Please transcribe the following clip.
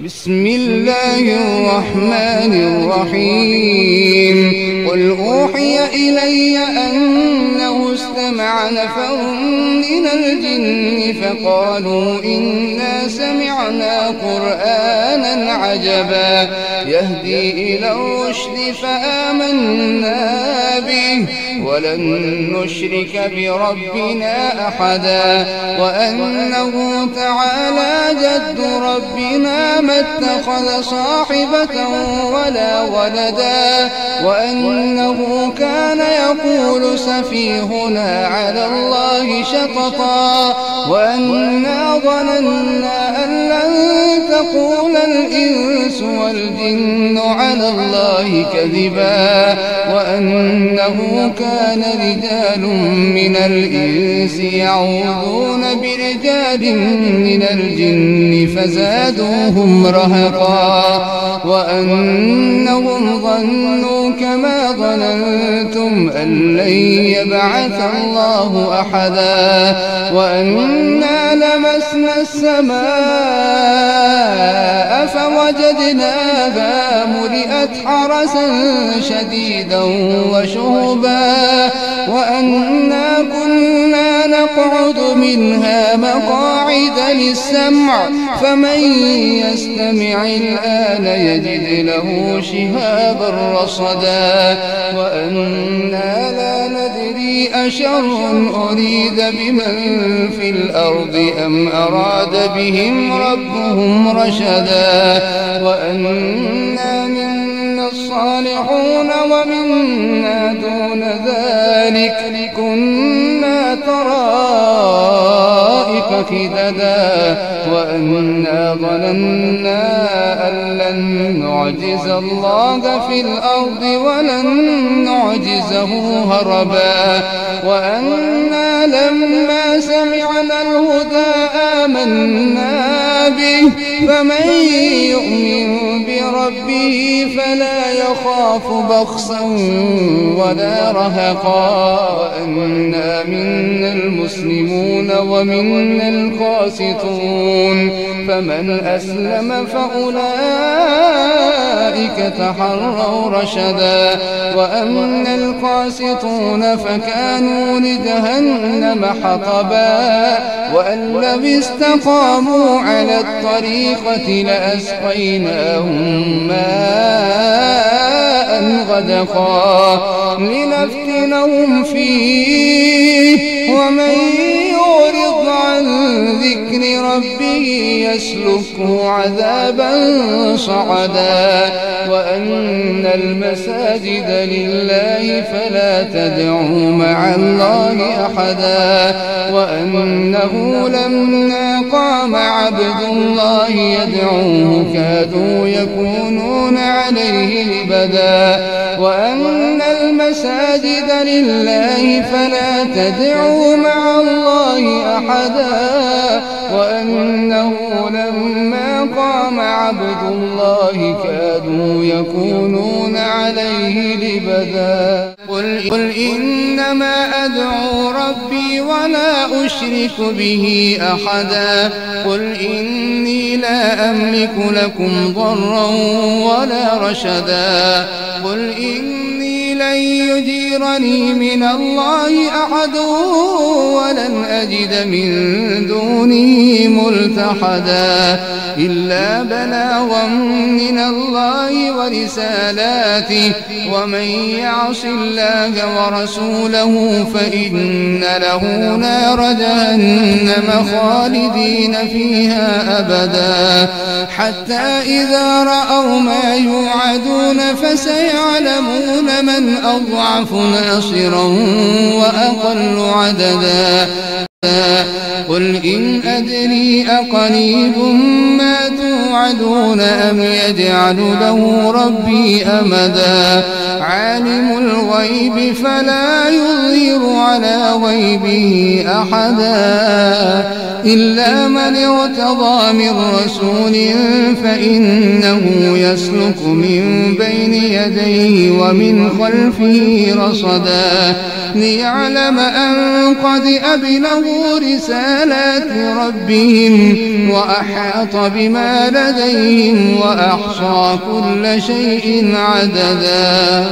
بسم الله الرحمن الرحيم قل أوحي إلي أنه استمع نفر من الجن فقالوا إنا سمعنا قرآنا عجبا يهدي إلى الرشد فآمنا به ولن نشرك بربنا أحدا وأنه تعالى جد ربنا ما اتخذ صاحبة ولا ولدا وأنه كان يقول سفيهنا على الله شططا وأنا ظننا أن لن تقول الإنس والجن على الله كذبا وأنه كان رجال من الإنس يعوذون برجال من الجن فزادوهم رهقا وأنهم ظنوا كما ظننتم أن لن يبعث الله أحدا وأنا لمسنا السماء فوجدناها ملئت حرسا شديدا وشهبا وأنا كنا نقعد منها مقاعد للسمع فمن يستمع الآن يجد له شهابا رصدا وأنا لا ندري أشر أريد بمن في الأرض أم أراد بهم ربهم رشدا وأنا منا الصالحون ومنا دون ذلك كنا طرائق كددا وأنا ظننا أن لن نعجز الله في الأرض ولن نعجزه هربا وأنا لما سمعنا الهدى آمنا به فمن يؤمن بربه فلا يخاف بخسا ولا رهقا وأنا منا المسلمون ومنا القاسطون فمن أسلم فأولئك تحروا رشدا وأما القاسطون فكانوا لجهنم حطبا وأن لو استقاموا على الطريقة لأسقيناهم ماء غدقا لنفتنهم فيه ومن يعرض عن ذكر ربه يسلكه عذابا صعدا وأن المساجد لله فلا تدعوا مع الله أحدا وأنه لما قام عبد الله يدعوه كادوا يكونون عليه لبدا وأن المساجد لله فلا تدعوا مع الله أحدا وأنه لما قام عبد الله كادوا يكونون عليه لبدا قل إنما أدعو ربي ولا أشرك به أحدا قل إني لا أملك لكم ضرا ولا رشدا قل إني لن يجيرني من الله أحد ولن أجد من دونه ملتحدا إلا بلاغا من الله ورسالاته ومن يعص الله ورسوله فإن له نار جهنم خالدين فيها أبدا حتى إذا رأوا ما يوعدون فسيعلمون من أضعف ناصرا وأقل عددا قل إن أدري أقريب ما توعدون أم يجعل له ربي أمدا عالم الغيب فلا يظهر على غيبه أحدا إلا من ارتضى من رسول فإنه يسلك من بين يديه ومن خلفه رصدا ليعلم أن قد أبلغوا رسالات ربهم وأحاط بما لديهم وأحصى كل شيء عددا.